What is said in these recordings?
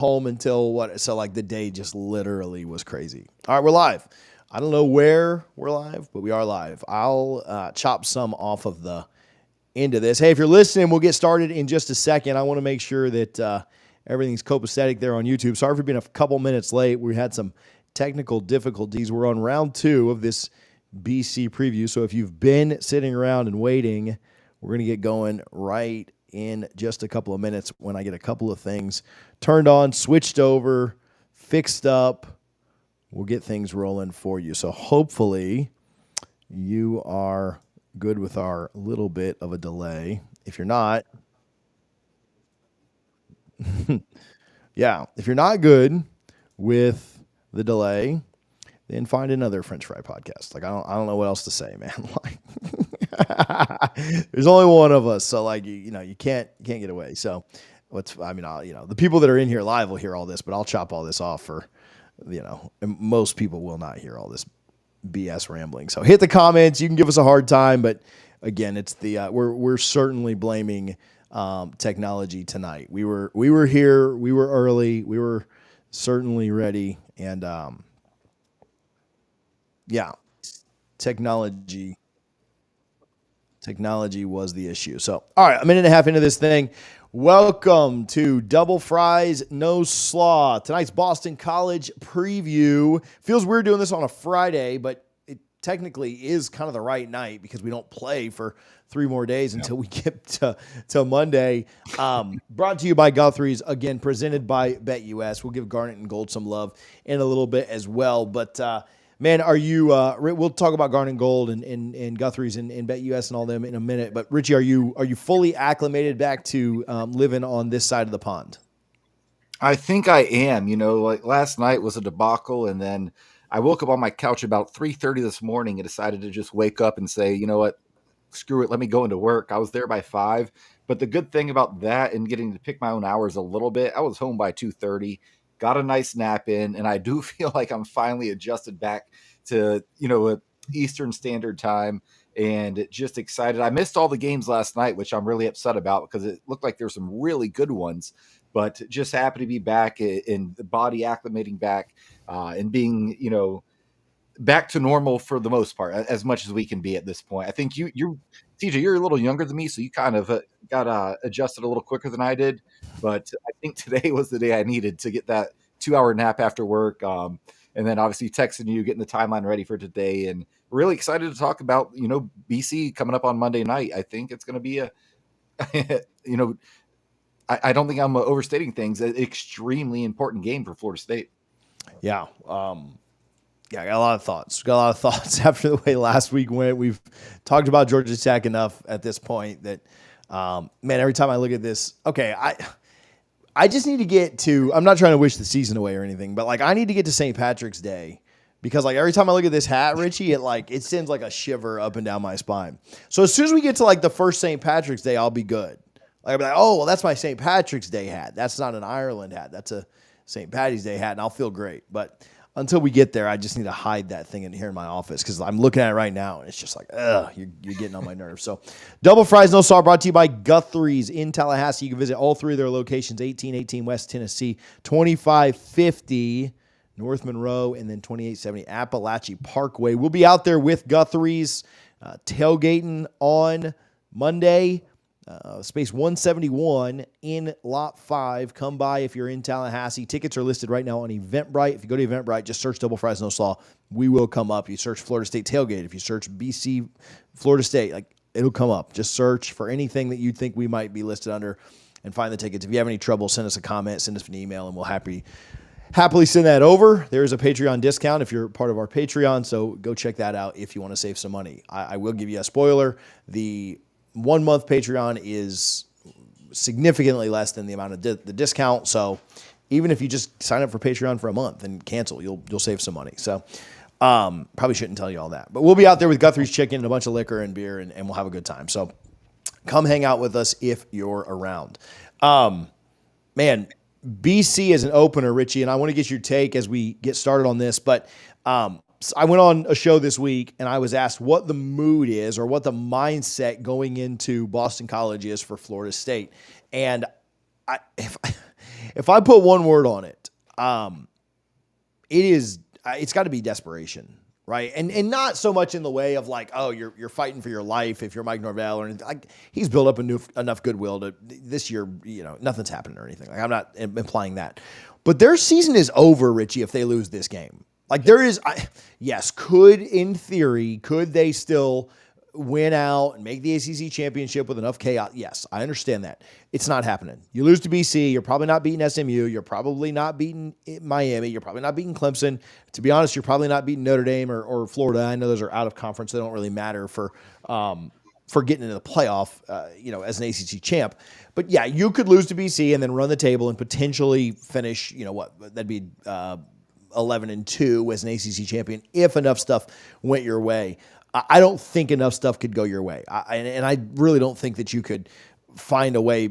home until what? So like the day just literally was crazy. All right, we're live. I don't know where we're live, but we are live. I'll chop some off of the end of this. Hey, if you're listening, we'll get started in just a second. I want to make sure that everything's copacetic there on YouTube. Sorry for being a couple minutes late. We had some technical difficulties. We're on round 2 of this BC preview. So if you've been sitting around and waiting, we're going to get going right in just a couple of minutes when I get a couple of things turned on, switched over, fixed up. We'll get things rolling for you. So hopefully you are good with our little bit of a delay. If you're not, if you're not good with the delay, then find another French fry podcast. Like I don't know what else to say, man. Like there's only one of us, so like you can't get away. So the people that are in here live will hear all this, but I'll chop all this off for and most people will not hear all this BS rambling. So hit the comments. You can give us a hard time, but again, it's the we're certainly blaming technology tonight. We were here. We were early. We were certainly ready, and technology was the issue. So, all right, a minute and a half into this thing. Welcome to Double Fries, No Slaw. Tonight's Boston College preview. Feels weird doing this on a Friday, but it technically is kind of the right night because we don't play for 3 more days until we get to Monday. Brought to you by Guthrie's, again, presented by BetUS. We'll give Garnet and Gold some love in a little bit as well. But, man, are you we'll talk about Garnet and Gold and Guthrie's and BetUS and all them in a minute. But, Richie, are you fully acclimated back to living on this side of the pond? I think I am. Like last night was a debacle, and then I woke up on my couch about 3:30 this morning and decided to just wake up and say, you know what, screw it, let me go into work. I was there by 5. But the good thing about that and getting to pick my own hours a little bit, I was home by 2:30, got a nice nap in, and I do feel like I'm finally adjusted back to, Eastern Standard Time and just excited. I missed all the games last night, which I'm really upset about because it looked like there's some really good ones, but just happy to be back in the body acclimating back and being, back to normal for the most part, as much as we can be at this point. I think you're TJ, you're a little younger than me, so you kind of got adjusted a little quicker than I did. But I think today was the day I needed to get that 2-hour nap after work. And then obviously texting you, getting the timeline ready for today, and really excited to talk about, BC coming up on Monday night. I think it's going to be I don't think I'm overstating things, an extremely important game for Florida State. Yeah. I got a lot of thoughts. After the way last week went. We've talked about Georgia Tech enough at this point that, man, every time I look at this, okay, I just need to get to, I'm not trying to wish the season away or anything, but like I need to get to St. Patrick's Day because like every time I look at this hat, Richie, it sends like a shiver up and down my spine. So as soon as we get to like the first St. Patrick's Day, I'll be good. Like I'll be like, oh, well, that's my St. Patrick's Day hat. That's not an Ireland hat. That's a St. Patty's Day hat, and I'll feel great. But until we get there, I just need to hide that thing in here in my office because I'm looking at it right now, and it's just like, ugh, you're getting on my nerves. So Double Fries, No Salt, brought to you by Guthrie's in Tallahassee. You can visit all 3 of their locations, 1818 West Tennessee, 2550 North Monroe, and then 2870 Appalachia Parkway. We'll be out there with Guthrie's tailgating on Monday. Space 171 in Lot 5. Come by if you're in Tallahassee. Tickets are listed right now on Eventbrite. If you go to Eventbrite, just search Double Fries No Slaw. We will come up. You search Florida State Tailgate. If you search BC Florida State, like it'll come up. Just search for anything that you think we might be listed under and find the tickets. If you have any trouble, send us a comment, send us an email, and we'll happily send that over. There is a Patreon discount if you're part of our Patreon, so go check that out if you want to save some money. I will give you a spoiler. The 1-month Patreon is significantly less than the amount of the discount. So even if you just sign up for Patreon for a month and cancel, you'll save some money. So probably shouldn't tell you all that. But we'll be out there with Guthrie's chicken and a bunch of liquor and beer, and we'll have a good time. So come hang out with us if you're around. Man, BC is an opener, Richie, and I want to get your take as we get started on this. But I went on a show this week, and I was asked what the mood is or what the mindset going into Boston College is for Florida State. And if I put one word on it, it's got to be desperation, right? And not so much in the way of like, oh, you're fighting for your life if you're Mike Norvell or anything. Like, he's built up enough goodwill to this year, nothing's happening or anything. Like, I'm not implying that, but their season is over, Richie, if they lose this game. Like, yes, in theory, could they still win out and make the ACC championship with enough chaos? Yes, I understand that. It's not happening. You lose to BC, you're probably not beating SMU, you're probably not beating Miami, you're probably not beating Clemson. To be honest, you're probably not beating Notre Dame or Florida. I know those are out of conference. They don't really matter for getting into the playoff, as an ACC champ. But yeah, you could lose to BC and then run the table and potentially finish, that'd be 11-2 as an ACC champion if enough stuff went your way. I don't think enough stuff could go your way. And I really don't think that you could find a way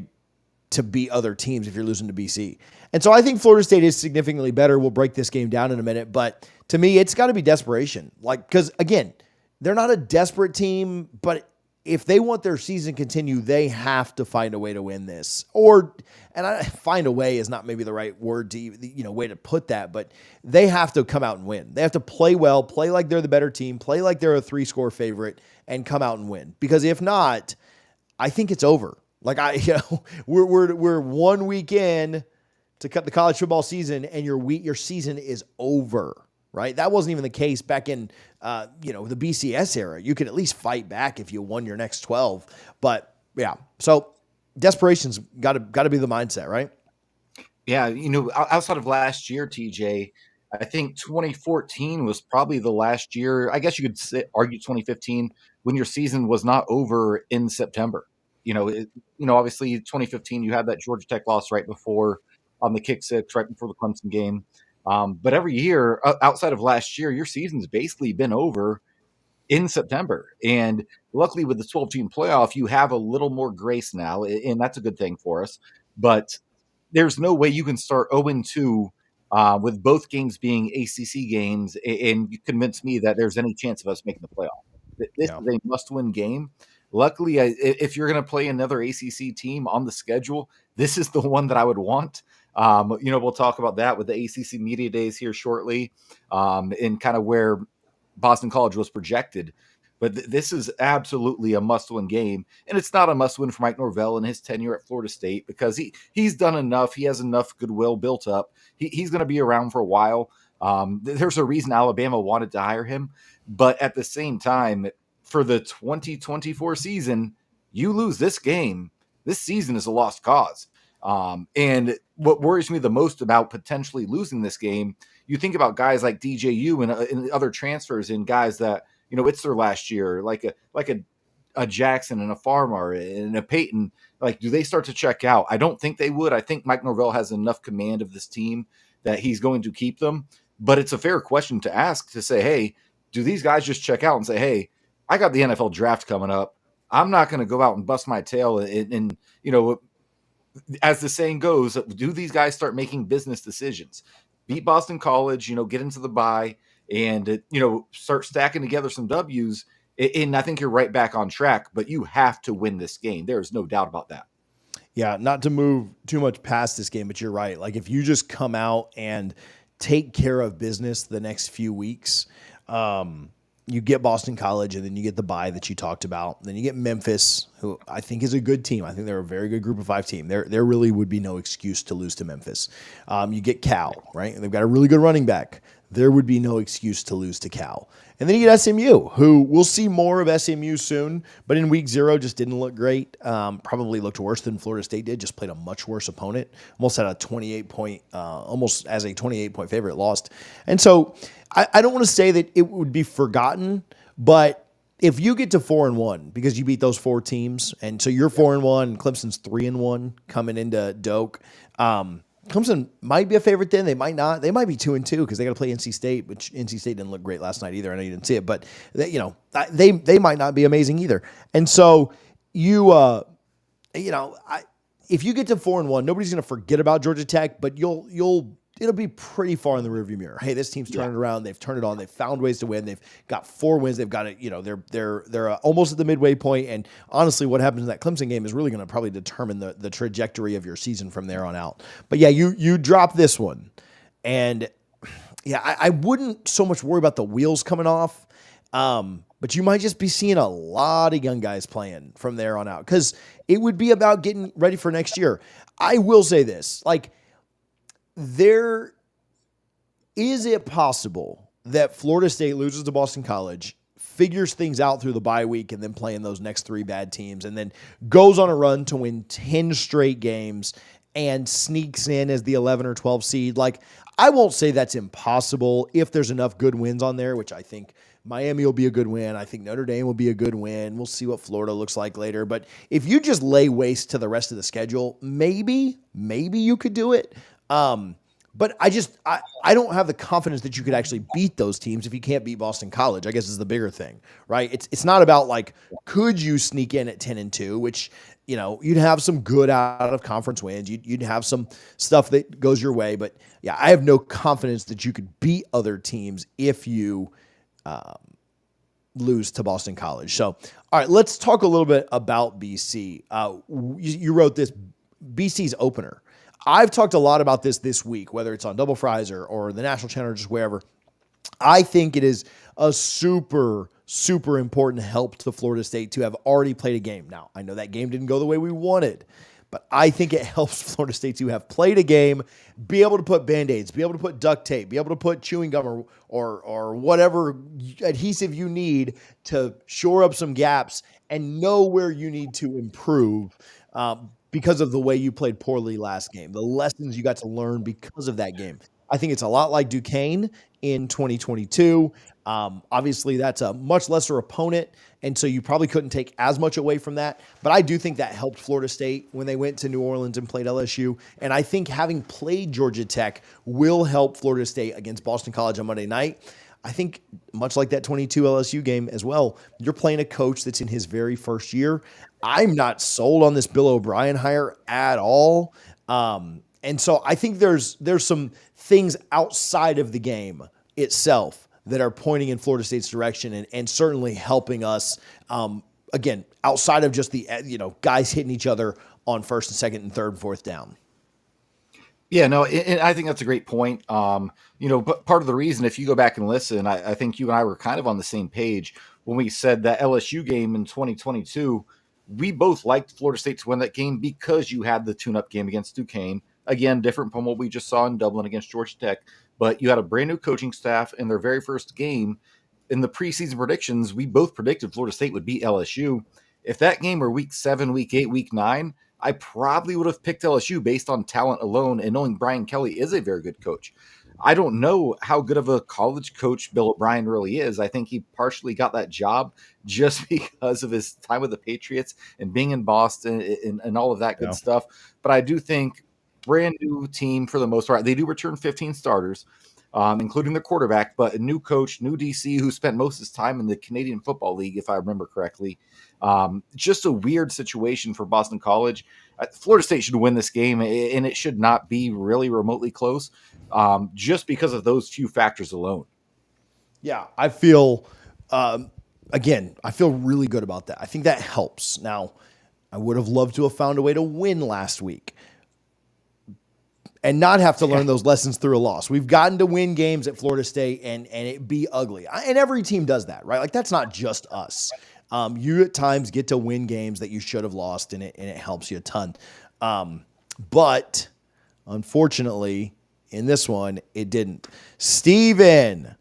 to beat other teams if you're losing to BC. And so I think Florida State is significantly better. We'll break this game down in a minute. But to me, it's got to be desperation. Because, again, they're not a desperate team, but if they want their season to continue, they have to find a way to win this. Find a way is not maybe the right word to, way to put that, but they have to come out and win. They have to play well, play like they're the better team, play like they're a 3-score favorite, and come out and win. Because if not, I think it's over. We're 1 week in to cut the college football season, and your season is over. Right? That wasn't even the case back in, the BCS era. You could at least fight back if you won your next 12. But yeah, so desperation's got to be the mindset, right? Yeah, outside of last year, TJ, I think 2014 was probably the last year. I guess you could argue 2015 when your season was not over in September. Obviously 2015 you had that Georgia Tech loss right before on the kick six, right before the Clemson game. But every year outside of last year, your season's basically been over in September. And luckily with the 12-team playoff, you have a little more grace now, and that's a good thing for us. But there's no way you can start 0-2 with both games being ACC games and you convince me that there's any chance of us making the playoff. This is a must-win game. Luckily, if you're going to play another ACC team on the schedule, this is the one that I would want. We'll talk about that with the ACC Media Days here shortly, and kind of where Boston College was projected. But this is absolutely a must-win game, and it's not a must-win for Mike Norvell in his tenure at Florida State because he's done enough. He has enough goodwill built up. He's going to be around for a while. There's a reason Alabama wanted to hire him, but at the same time, for the 2024 season, you lose this game, this season is a lost cause. And what worries me the most about potentially losing this game, you think about guys like DJU and other transfers and guys that, it's their last year, like a Jackson and a Farmer and a Peyton. Like, do they start to check out? I don't think they would. I think Mike Norvell has enough command of this team that he's going to keep them. But it's a fair question to ask, to say, hey, do these guys just check out and say, hey, I got the NFL draft coming up. I'm not going to go out and bust my tail and as the saying goes, do these guys start making business decisions? Beat Boston College, get into the bye and, start stacking together some W's. And I think you're right back on track, but you have to win this game. There's no doubt about that. Yeah, not to move too much past this game, but you're right. Like, if you just come out and take care of business the next few weeks, you get Boston College, and then you get the bye that you talked about. Then you get Memphis, who I think is a good team. I think they're a very good group of 5 team. There really would be no excuse to lose to Memphis. You get Cal, right? They've got a really good running back. There would be no excuse to lose to Cal. And then you get SMU, who we'll see more of SMU soon, but in week 0 just didn't look great. Probably looked worse than Florida State did, just played a much worse opponent. Almost had a 28-point, almost as a 28-point favorite, lost. And so I don't want to say that it would be forgotten, but if you get to 4-1 because you beat those 4 teams, and so you're 4-1, Clemson's 3-1 coming into Doak, Clemson might be a favorite then. They might not. They might be 2-2 because they got to play NC State, which NC State didn't look great last night either. I know you didn't see it, but they might not be amazing either. And so if you get to 4-1, nobody's going to forget about Georgia Tech, but you'll it'll be pretty far in the rearview mirror. Hey, this team's turned it around. They've turned it on. They've found ways to win. They've got 4 wins. They've got it. They're almost at the midway point. And honestly, what happens in that Clemson game is really going to probably determine the trajectory of your season from there on out. But yeah, you drop this one, and yeah, I wouldn't so much worry about the wheels coming off. But you might just be seeing a lot of young guys playing from there on out, because it would be about getting ready for next year. I will say this, is it possible that Florida State loses to Boston College, figures things out through the bye week, and then playing those next 3 bad teams, and then goes on a run to win 10 straight games and sneaks in as the 11 or 12 seed? I won't say that's impossible if there's enough good wins on there, which I think Miami will be a good win. I think Notre Dame will be a good win. We'll see what Florida looks like later. But if you just lay waste to the rest of the schedule, maybe you could do it. But I don't have the confidence that you could actually beat those teams if you can't beat Boston College, I guess is the bigger thing, right? It's not about could you sneak in at 10-2, which, you'd have some good out of conference wins. You'd have some stuff that goes your way. But yeah, I have no confidence that you could beat other teams if you lose to Boston College. So, all right, let's talk a little bit about BC. You wrote this, BC's opener. I've talked a lot about this week, whether it's on Double Fries or the national channel or just wherever. I think it is a super, super important help to Florida State to have already played a game. Now, I know that game didn't go the way we wanted, but I think it helps Florida State to have played a game, be able to put Band-Aids, be able to put duct tape, be able to put chewing gum or whatever adhesive you need to shore up some gaps and know where you need to improve because of the way you played poorly last game, the lessons you got to learn because of that game. I think it's a lot like Duquesne in 2022. Obviously, that's a much lesser opponent, and so you probably couldn't take as much away from that. But I do think that helped Florida State when they went to New Orleans and played LSU. And I think having played Georgia Tech will help Florida State against Boston College on Monday night. I think much like that 22 LSU game as well, you're playing a coach that's in his very first year. I'm not sold on this Bill O'Brien hire at all. And so I think there's some things outside of the game itself that are pointing in Florida State's direction and certainly helping us, again, outside of just the guys hitting each other on first and second and third and fourth down. Yeah, no, and I think that's a great point. But part of the reason, if you go back and listen, I think you and I were kind of on the same page when we said that LSU game in 2022, we both liked Florida State to win that game because you had the tune-up game against Duquesne. Again, different from what we just saw in Dublin against Georgia Tech. But you had a brand new coaching staff in their very first game. In the preseason predictions, we both predicted Florida State would beat LSU. If that game were week 7, week 8, week 9, I probably would have picked LSU based on talent alone and knowing Brian Kelly is a very good coach. I don't know how good of a college coach Bill O'Brien really is. I think he partially got that job just because of his time with the Patriots and being in Boston and all of that good stuff. But I do think brand new team for the most part. They do return 15 starters, including the quarterback, but a new coach, new DC who spent most of his time in the Canadian Football League, if I remember correctly. Just a weird situation for Boston College. Florida State should win this game, and it should not be really remotely close, just because of those few factors alone. Yeah, I feel, I feel really good about that. I think that helps. Now, I would have loved to have found a way to win last week and not have to learn those lessons through a loss. We've gotten to win games at Florida State and it be ugly. And every team does that, right? That's not just us. You at times get to win games that you should have lost, and it helps you a ton. But unfortunately, in this one, it didn't. Steven,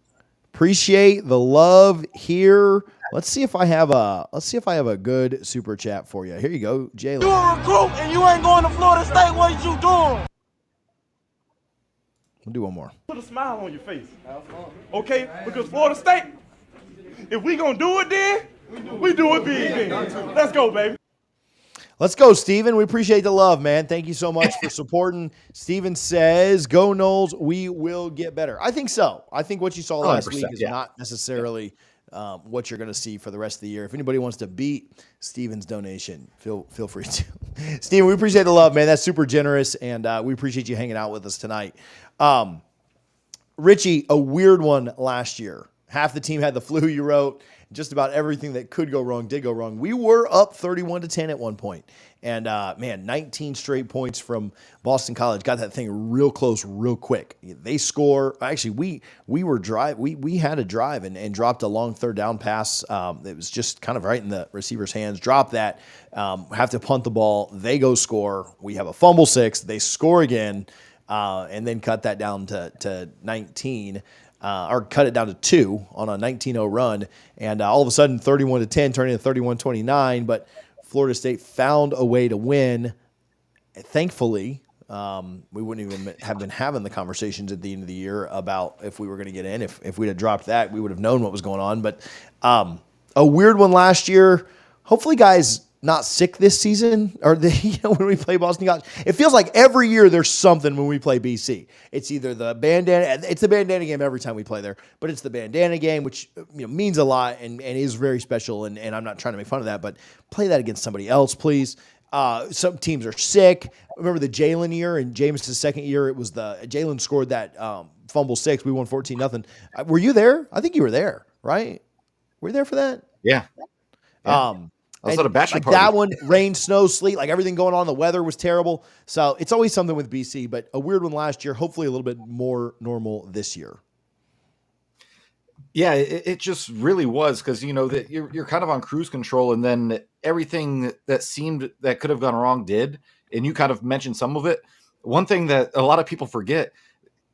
appreciate the love here. Let's see if I have a good super chat for you. Here you go, Jalen. You a recruit and you ain't going to Florida State. What you doing? We'll do one more. Put a smile on your face. Okay? Because Florida State, if we gonna do it then, we do it big then. Let's go, baby. Let's go, Steven. We appreciate the love, man. Thank you so much for supporting. Steven says, go Noles, we will get better. I think so. I think what you saw last 100%, week is not necessarily what you're going to see for the rest of the year. If anybody wants to beat Steven's donation, feel free to. Steven, we appreciate the love, man. That's super generous, and we appreciate you hanging out with us tonight. Richie, a weird one last year. Half the team had the flu, you wrote. Just about everything that could go wrong did go wrong. We were up 31-10 at one point. And, 19 straight points from Boston College. Got that thing real close real quick. They score. Actually, we had a drive and dropped a long third down pass. It was just kind of right in the receiver's hands. Drop that. Have to punt the ball. They go score. We have a fumble 6. They score again. And then cut that down to 19. Or cut it down to 2 on a 19-0 run, and all of a sudden 31-10 turning to 31-29. But Florida State found a way to win. Thankfully, we wouldn't even have been having the conversations at the end of the year about if we were going to get in. If we'd have dropped that, we would have known what was going on. But a weird one last year. Hopefully, guys not sick this season, or when we play Boston College. It feels like every year there's something when we play BC. It's either the bandana. It's the bandana game every time we play there, but it's the bandana game, which means a lot and is very special. And I'm not trying to make fun of that, but play that against somebody else, please. Some teams are sick. Remember the Jalen year and Jameis' second year? It was Jalen scored that fumble 6. We won 14-0. Were you there? I think you were there, right? Were you there for that? Yeah. I was at a bachelor party. That one, rain, snow, sleet, like everything going on. The weather was terrible. So it's always something with BC, but a weird one last year, hopefully a little bit more normal this year. Yeah, it just really was, because that you're kind of on cruise control, and then everything that seemed that could have gone wrong did, and you kind of mentioned some of it. One thing that a lot of people forget,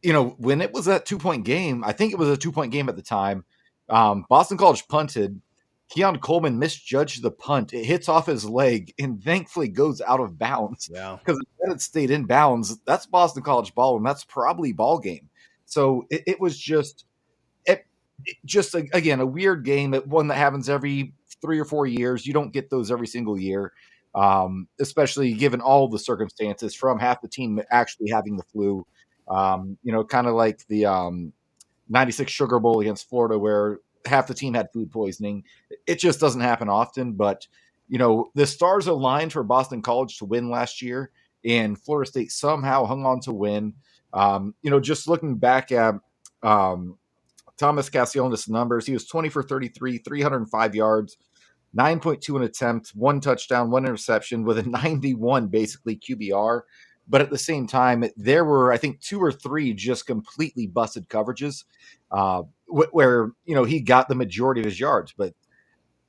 when it was that 2-point game, I think it was a 2-point game at the time. Boston College punted. Keon Coleman misjudged the punt. It hits off his leg and thankfully goes out of bounds. Yeah, because if it stayed in bounds, that's Boston College ball, and that's probably ball game. So it was just again a weird game. One that happens every 3 or 4 years. You don't get those every single year, especially given all the circumstances, from half the team actually having the flu. Kind of like the 96 Sugar Bowl against Florida, where half the team had food poisoning. It just doesn't happen often, but the stars aligned for Boston College to win last year, and Florida State somehow hung on to win. Just looking back at Thomas Casionis' numbers, he was 20 for 33, 305 yards, 9.2 an attempt, 1 touchdown, 1 interception, with a 91 basically QBR. But at the same time, there were, I think, 2 or 3 just completely busted coverages where, he got the majority of his yards. But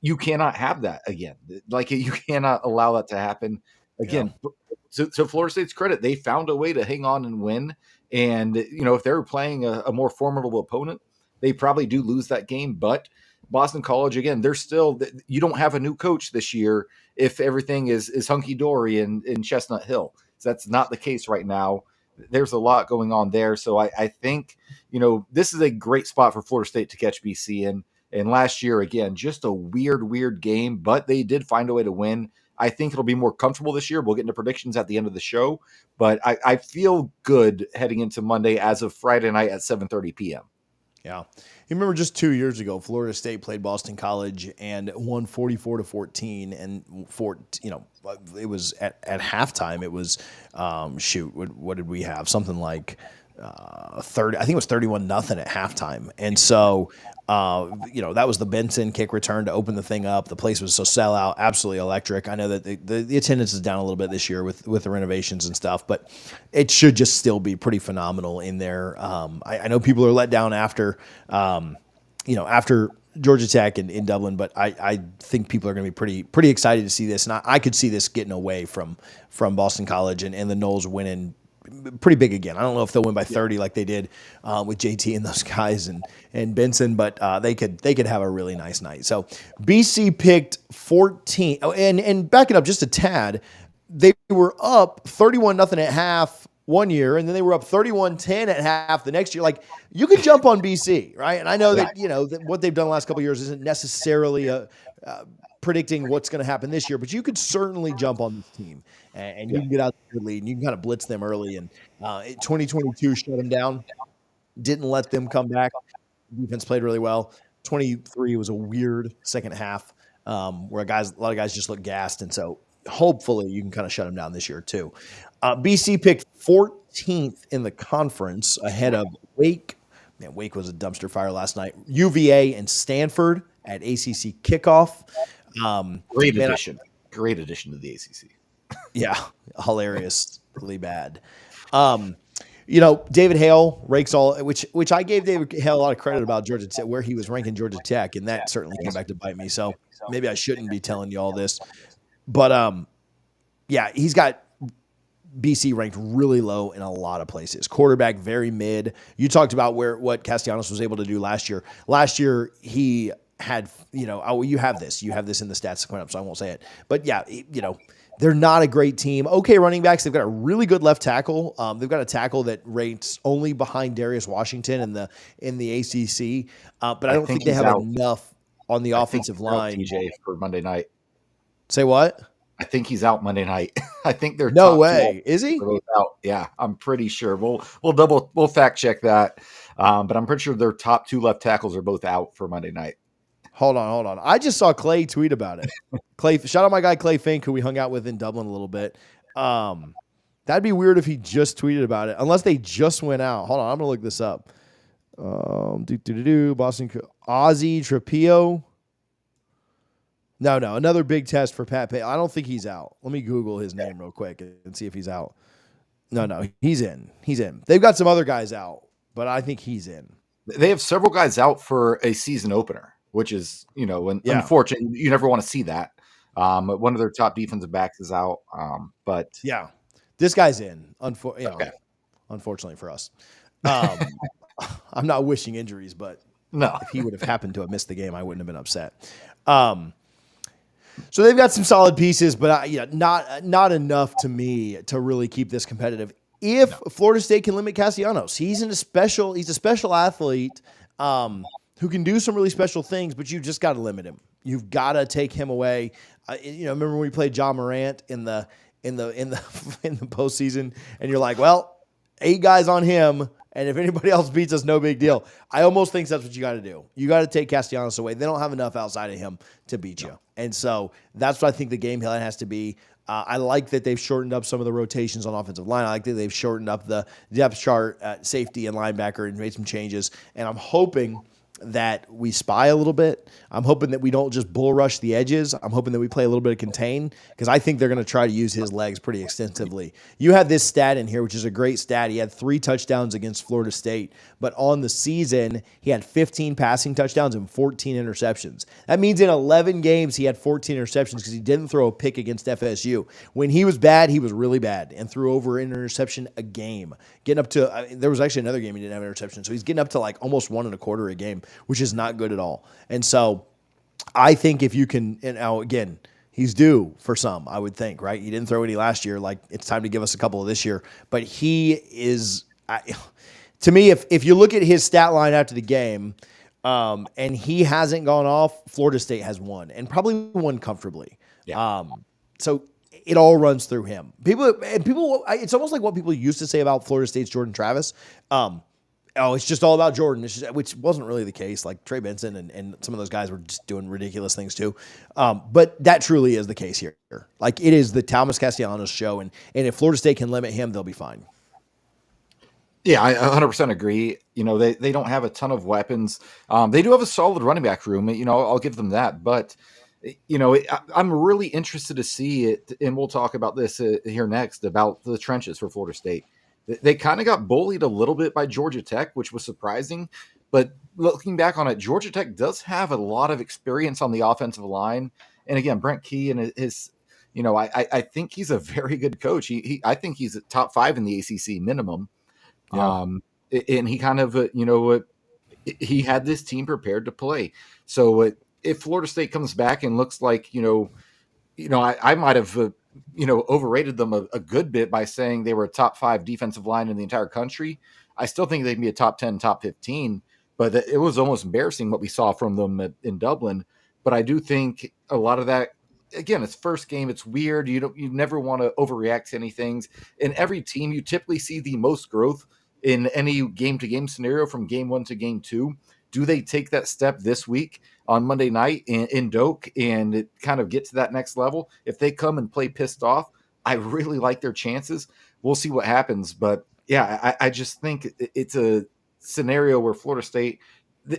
you cannot have that again. Like, you cannot allow that to happen again. Yeah. To Florida State's credit, they found a way to hang on and win. And, if they were playing a more formidable opponent, they probably do lose that game. But Boston College, again, you don't have a new coach this year if everything is hunky-dory in Chestnut Hill. So that's not the case right now. There's a lot going on there. So I think, this is a great spot for Florida State to catch BC in. And last year, again, just a weird game, but they did find a way to win. I think it'll be more comfortable this year. We'll get into predictions at the end of the show, but I feel good heading into Monday as of Friday night at 7:30 p.m. Yeah. You remember just 2 years ago, Florida State played Boston College and won 44-14. And it was at halftime. It was, what did we have? Something like 30. I think it was 31-0 at halftime. And so, that was the Benson kick return to open the thing up. The place was so sellout, absolutely electric. I know that the attendance is down a little bit this year with the renovations and stuff, but it should just still be pretty phenomenal in there. I know people are let down after Georgia Tech in Dublin, but I think people are going to be pretty excited to see this. And I could see this getting away from Boston College and the Noles winning pretty big again. I don't know if they'll win by 30 like they did with JT and those guys and Benson, but they could have a really nice night. So BC picked 14. Oh, and backing up just a tad, they were up 31-0 at half one year, and then they were up 31-10 at half the next year. Like, you could jump on BC, right? And I know that that what they've done the last couple of years isn't necessarily predicting what's going to happen this year, but you could certainly jump on this team and you can get out to the lead and you can kind of blitz them early. And 2022 shut them down, didn't let them come back. Defense played really well. 23 was a weird second half where a lot of guys just look gassed. And so hopefully you can kind of shut them down this year too. BC picked 14th in the conference ahead of Wake. Man, Wake was a dumpster fire last night. UVA and Stanford at ACC kickoff. Great addition to the ACC. Yeah, hilariously bad. David Hale ranks all, which I gave David Hale a lot of credit about Georgia Tech, where he was ranking Georgia Tech, and that certainly came back to bite me. So maybe I shouldn't be telling you all this, but he's got BC ranked really low in a lot of places. Quarterback very mid. You talked about what Castellanos was able to do last year. Last year he had, you have this in the stats coming up, so I won't say it. But yeah, they're not a great team. Okay, running backs. They've got a really good left tackle. They've got a tackle that rates only behind Darius Washington in the ACC. But I don't think they have enough on the offensive line. TJ for Monday night. Say what? I think he's out Monday night. I think they're no way. Is he? Both out. Yeah, I'm pretty sure. We'll fact check that. But I'm pretty sure their top 2 left tackles are both out for Monday night. Hold on. I just saw Clay tweet about it. Clay, shout out my guy Clay Fink, who we hung out with in Dublin a little bit. That'd be weird if he just tweeted about it, unless they just went out. Hold on, I'm gonna look this up. Boston Ozzie Trapio. No, another big test for Pat Pay. I don't think he's out. Let me Google his name real quick and see if he's out. No, he's in. They've got some other guys out, but I think he's in. They have several guys out for a season opener, which is, unfortunate. You never want to see that. One of their top defensive backs is out. But yeah, this guy's in. Unfortunately for us. I'm not wishing injuries, but no, if he would have happened to have missed the game, I wouldn't have been upset. So they've got some solid pieces, but not enough to me to really keep this competitive. If Florida State can limit Castellanos, he's a special athlete who can do some really special things, but you've just got to limit him. You've got to take him away. Remember when we played John Morant in the postseason, and you're like, well, 8 guys on him, and if anybody else beats us, no big deal. I almost think that's what you got to do. You got to take Castellanos away. They don't have enough outside of him to beat you. And so that's what I think the game plan has to be. I like that they've shortened up some of the rotations on offensive line. I like that they've shortened up the depth chart at safety and linebacker and made some changes. And I'm hoping that we spy a little bit. I'm hoping that we don't just bull rush the edges. I'm hoping that we play a little bit of contain, because I think they're going to try to use his legs pretty extensively. You have this stat in here, which is a great stat. He had 3 touchdowns against Florida State, but on the season, he had 15 passing touchdowns and 14 interceptions. That means in 11 games, he had 14 interceptions because he didn't throw a pick against FSU. When he was bad, he was really bad and threw over an interception a game. Getting up to, there was actually another game he didn't have an interception, so he's getting up to like almost 1.25 a game, which is not good at all. And so I think if you can, and now again, he's due for some, I would think, right? He didn't throw any last year. Like, it's time to give us a couple of this year. But he is, to me, if you look at his stat line after the game, and he hasn't gone off, Florida State has won, and probably won comfortably. Yeah. So it all runs through him. People, it's almost like what people used to say about Florida State's Jordan Travis. It's just all about Jordan, which wasn't really the case. Like Trey Benson and some of those guys were just doing ridiculous things too. But that truly is the case here. Like, it is the Thomas Castellanos show, and if Florida State can limit him, they'll be fine. Yeah, I 100% agree. They don't have a ton of weapons. They do have a solid running back room. I'll give them that. But, I'm really interested to see it, and we'll talk about this here next, about the trenches for Florida State. They kind of got bullied a little bit by Georgia Tech, which was surprising. But looking back on it, Georgia Tech does have a lot of experience on the offensive line. And again, Brent Key and his, I think he's a very good coach. I think he's a top 5 in the ACC minimum. Yeah. And he kind of, he had this team prepared to play. So if Florida State comes back and looks like, I might have, overrated them a good bit by saying they were a top 5 defensive line in the entire country. I still think they can be a top 10, top 15, but it was almost embarrassing what we saw from them in Dublin. But I do think a lot of that, again, it's first game. It's weird. You never want to overreact to any things. In every team, you typically see the most growth in any game-to-game scenario from game 1 to game 2. Do they take that step this week on Monday night in Doak and kind of get to that next level? If they come and play pissed off, I really like their chances. We'll see what happens. But yeah, I just think it's a scenario where Florida State,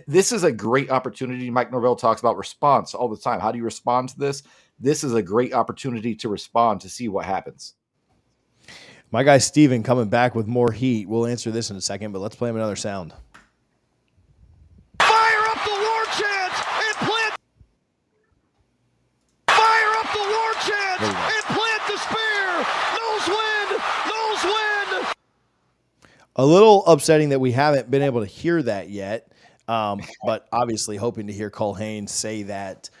this is a great opportunity. Mike Norvell talks about response all the time. How do you respond to this? This is a great opportunity to respond to see what happens. My guy Steven coming back with more heat. We'll answer this in a second, but let's play him another sound. Fire up the war chant and plant. Fire up the war chant and plant the spear. Nose win. Nose win. A little upsetting that we haven't been able to hear that yet, but obviously hoping to hear Cole Haynes say that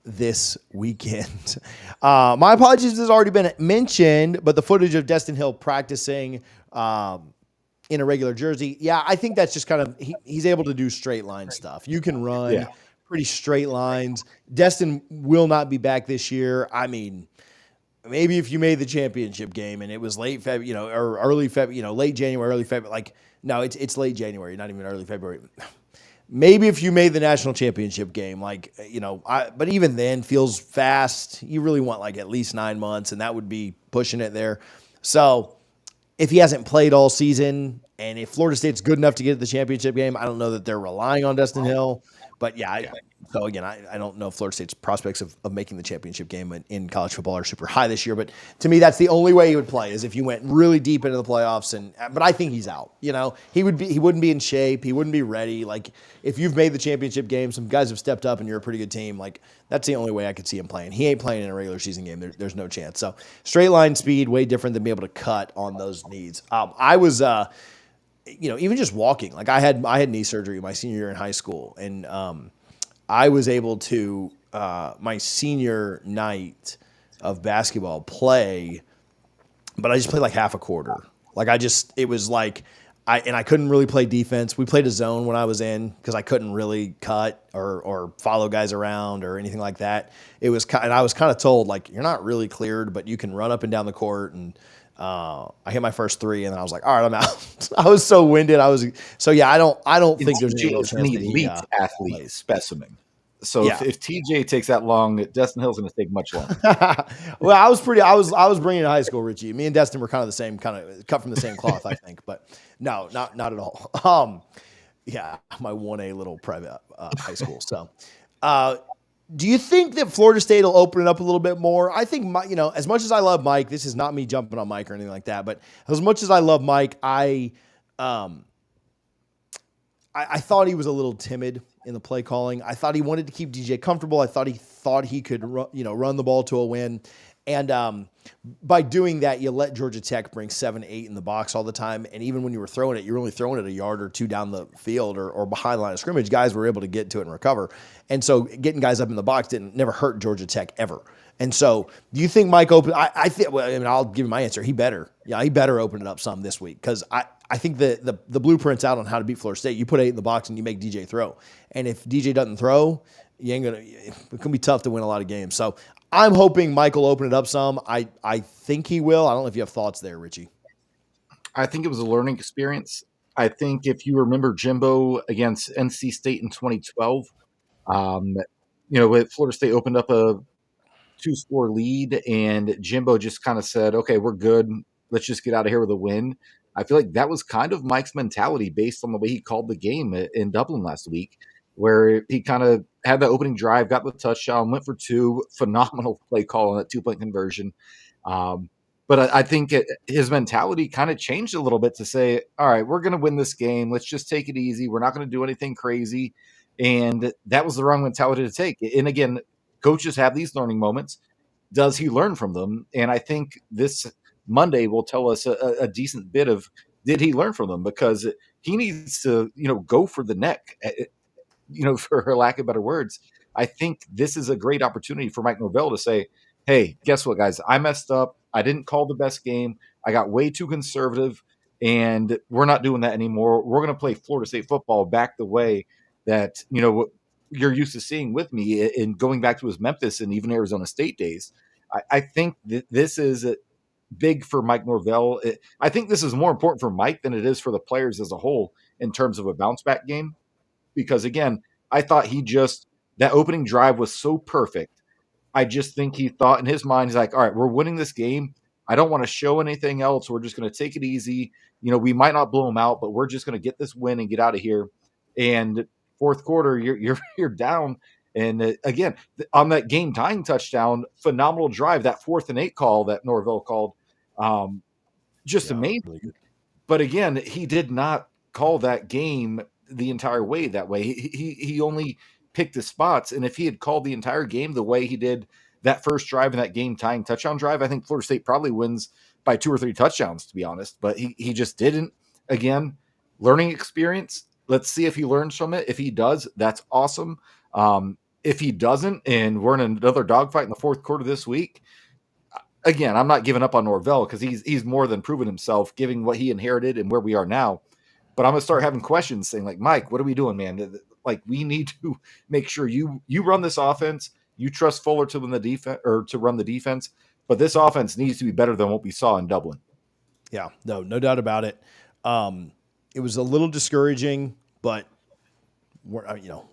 this weekend. My apologies, this has already been mentioned, but the footage of Destin Hill practicing in a regular jersey, yeah, I think that's just kind of he's able to do straight line stuff. You can run pretty straight lines. Destin will not be back this year. I mean, maybe if you made the championship game and it was late February, or early February, late January, early February, like no, it's late January, not even early February. Maybe if you made the national championship game, but even then feels fast. You really want like at least 9 months, and that would be pushing it there. So if he hasn't played all season, and if Florida State's good enough to get to the championship game, I don't know that they're relying on Destin Hill. But yeah, I don't know if Florida State's prospects of making the championship game in college football are super high this year. But to me, that's the only way he would play is if you went really deep into the playoffs. But I think he's out. He wouldn't be in shape. He wouldn't be ready. Like if you've made the championship game, some guys have stepped up, and you're a pretty good team. Like that's the only way I could see him playing. He ain't playing in a regular season game. There's no chance. So straight line speed, way different than being able to cut on those needs. I was. Even just walking, like I had knee surgery my senior year in high school, and I was able to my senior night of basketball play, but I just played like half a quarter. Like it was like I couldn't really play defense. We played a zone when I was in because I couldn't really cut or follow guys around or anything like that. And I was kind of told like you're not really cleared, but you can run up and down the court and. I hit my first three, and then I was like, "All right, I'm out." I was so winded. I don't think there's any real chance an elite athlete specimen. So Yeah. if TJ takes that long, Destin Hill's going to take much longer. Well, I was bringing in high school, Richie. Me and Destin were kind of the same, kind of cut from the same cloth, I think. But no, not at all. Yeah, my 1A little private high school. So, do you think that Florida State will open it up a little bit more? I think, as much as I love Mike, this is not me jumping on Mike or anything like that, but as much as I love Mike, I thought he was a little timid in the play calling. I thought he wanted to keep DJ comfortable. I thought he could run the ball to a win. And by doing that, you let Georgia Tech bring 7-8 in the box all the time. And even when you were throwing it, you're only throwing it a yard or two down the field or behind the line of scrimmage. Guys were able to get to it and recover. And so getting guys up in the box never hurt Georgia Tech ever. And so do you think Mike opened? I think. Well, I mean, I'll give you my answer. He better open it up some this week because I think the blueprint's out on how to beat Florida State. You put 8 in the box and you make DJ throw. And if DJ doesn't throw, it's gonna be tough to win a lot of games. So I'm hoping Mike will open it up some. I think he will. I don't know if you have thoughts there, Richie. I think it was a learning experience. I think if you remember Jimbo against NC State in 2012, Florida State opened up a 2-score lead, and Jimbo just kind of said, "Okay, we're good. Let's just get out of here with a win." I feel like that was kind of Mike's mentality based on the way he called the game in Dublin last week, where he kind of had the opening drive, got the touchdown, went for 2, phenomenal play call on that 2-point conversion. But I think his mentality kind of changed a little bit to say, all right, we're going to win this game. Let's just take it easy. We're not going to do anything crazy. And that was the wrong mentality to take. And again, coaches have these learning moments. Does he learn from them? And I think this Monday will tell us a decent bit of, did he learn from them? Because he needs to, go for the neck, for lack of better words. I think this is a great opportunity for Mike Norvell to say, hey, guess what, guys? I messed up. I didn't call the best game. I got way too conservative, and we're not doing that anymore. We're going to play Florida State football back the way that, you're used to seeing with me in going back to his Memphis and even Arizona State days. I think this is big for Mike Norvell. I think this is more important for Mike than it is for the players as a whole in terms of a bounce back game. because, again, I thought that opening drive was so perfect. I just think he thought in his mind, he's like, all right, we're winning this game. I don't want to show anything else. We're just going to take it easy. We might not blow them out, but we're just going to get this win and get out of here. And fourth quarter, you're down. And again, on that game tying touchdown, phenomenal drive, that 4th and 8 call that Norvell called, just amazing. Really good. But again, he did not call that game the entire way that way. He only picked his spots. And if he had called the entire game the way he did that first drive and that game tying touchdown drive, I think Florida State probably wins by 2 or 3 touchdowns, to be honest. But he just didn't. Again, learning experience. Let's see if he learns from it. If he does, that's awesome. If he doesn't, and we're in another dogfight in the fourth quarter this week, again, I'm not giving up on Norvell because he's more than proven himself, given what he inherited and where we are now. But I'm going to start having questions saying, like, Mike, what are we doing, man? Like, we need to make sure you run this offense. You trust Fuller to win the defense or to run the defense, but this offense needs to be better than what we saw in Dublin. Yeah, no doubt about it. It was a little discouraging, but we're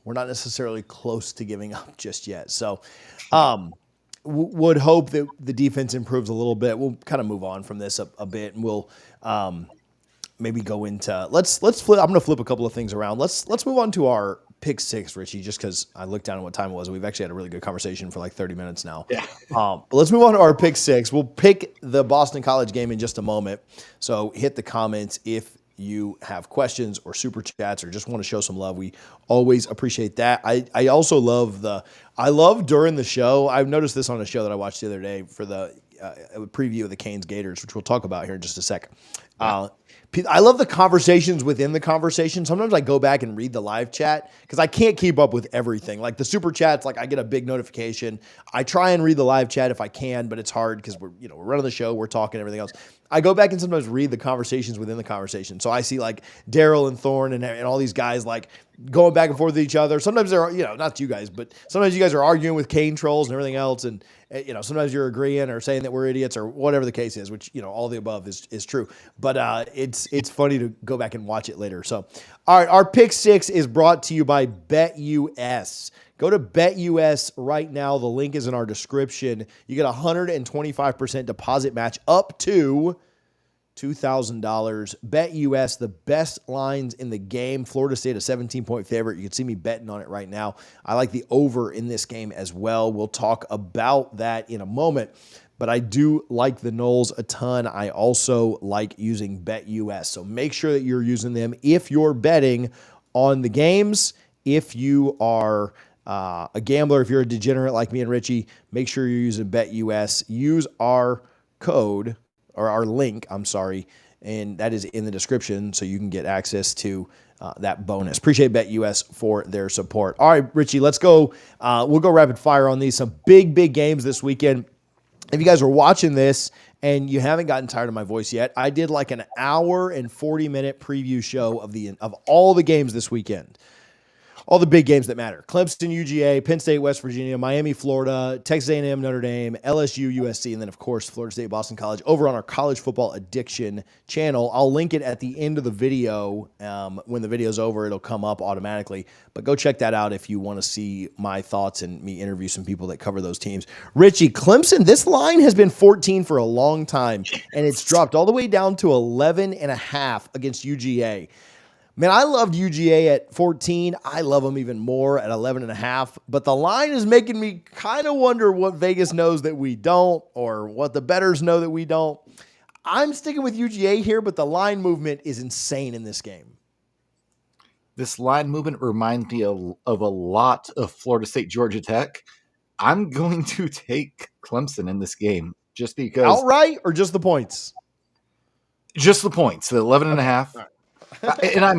not necessarily close to giving up just yet. So, would hope that the defense improves a little bit. We'll kind of move on from this a bit, and we'll maybe go into let's flip. I'm going to flip a couple of things around. Let's move on to our pick 6, Richie, just because I looked down at what time it was. We've actually had a really good conversation for like 30 minutes now. Yeah. But let's move on to our pick 6. We'll pick the Boston College game in just a moment. So hit the comments if you have questions or super chats or just want to show some love. We always appreciate that. I also love during the show. I've noticed this on a show that I watched the other day for the preview of the Canes Gators, which we'll talk about here in just a sec. I love the conversations within the conversation. Sometimes I go back and read the live chat because I can't keep up with everything. Like the super chats, like I get a big notification. I try and read the live chat if I can, but it's hard because we're running the show, we're talking, everything else. I go back and sometimes read the conversations within the conversation. So I see like Daryl and Thorne and all these guys like going back and forth with each other. Sometimes they're, not you guys, but sometimes you guys are arguing with Cane trolls and everything else. And, sometimes you're agreeing or saying that we're idiots or whatever the case is, which, all the above is true. But it's funny to go back and watch it later. So, all right, our pick 6 is brought to you by BetUS. Go to BetUS right now. The link is in our description. You get a 125% deposit match up to $2,000. BetUS, the best lines in the game. Florida State, a 17-point favorite. You can see me betting on it right now. I like the over in this game as well. We'll talk about that in a moment. But I do like the Noles a ton. I also like using BetUS. So make sure that you're using them if you're betting on the games. If you are a gambler, if you're a degenerate like me and Richie, make sure you're using BetUS. Use our code or our link, and that is in the description so you can get access to that bonus. Appreciate BetUS for their support. All right, Richie, let's go. We'll go rapid fire on these. Some big games this weekend. If you guys are watching this and you haven't gotten tired of my voice yet, I did like an hour and 40-minute preview show of all the games this weekend. All the big games that matter. Clemson, UGA, Penn State, West Virginia, Miami, Florida, Texas A&M, Notre Dame, LSU, USC, and then, of course, Florida State, Boston College over on our College Football Addiction channel. I'll link it at the end of the video. When the video's over, it'll come up automatically. But go check that out if you want to see my thoughts and me interview some people that cover those teams. Richie, Clemson, this line has been 14 for a long time, and it's dropped all the way down to 11.5 against UGA. Man, I loved UGA at 14. I love them even more at 11.5. But the line is making me kind of wonder what Vegas knows that we don't or what the bettors know that we don't. I'm sticking with UGA here, but the line movement is insane in this game. This line movement reminds me of a lot of Florida State, Georgia Tech. I'm going to take Clemson in this game just because. Outright or just the points? Just the points, the 11.5. And I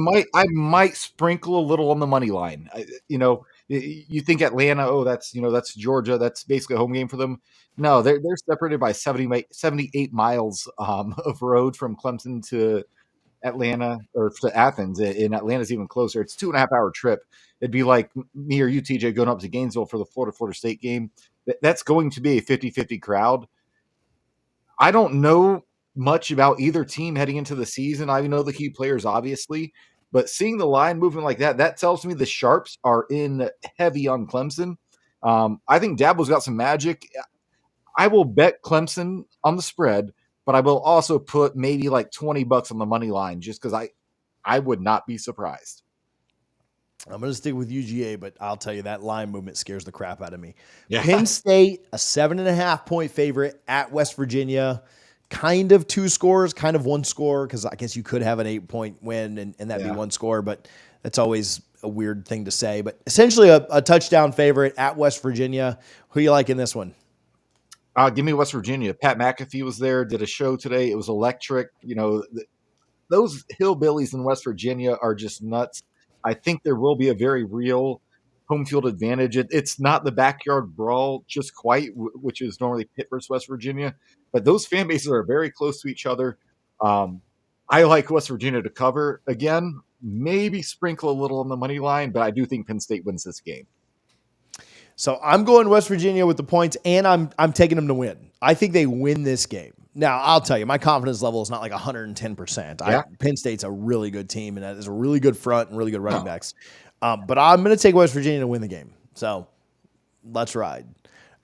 might sprinkle a little on the money line. You think Atlanta, that's Georgia, that's basically a home game for them. No, they're separated by 78 miles of road from Clemson to Atlanta or to Athens. And Atlanta's even closer. It's 2.5 hour trip. It'd be like me or you, TJ, going up to Gainesville for the Florida State game. That's going to be a 50-50 crowd. I don't know much about either team heading into the season. I know the key players, obviously, But seeing the line moving like that, that tells me the Sharps are in heavy on Clemson. I think Dabo's got some magic. I will bet Clemson on the spread, but I will also put maybe like $20 on the money line just because I would not be surprised. I'm going to stick with UGA, but I'll tell you that line movement scares the crap out of me. Yeah. Penn State, a 7.5-point favorite at West Virginia. Kind of 2 scores, kind of 1 score, because I guess you could have an 8-point win and that'd be 1 score, but that's always a weird thing to say. But essentially a touchdown favorite at West Virginia. Who you like in this one? Give me West Virginia. Pat McAfee was there, did a show today. It was electric. Those hillbillies in West Virginia are just nuts. I think there will be a very real home field advantage. It's not the backyard brawl just quite, which is normally Pitt versus West Virginia, but those fan bases are very close to each other. I like West Virginia to cover again, maybe sprinkle a little on the money line, but I do think Penn State wins this game. So I'm going West Virginia with the points, and I'm taking them to win. I think they win this game. Now, I'll tell you, my confidence level is not like 110%. Yeah. Penn State's a really good team, and that is a really good front and really good running backs. But I'm going to take West Virginia to win the game. So let's ride.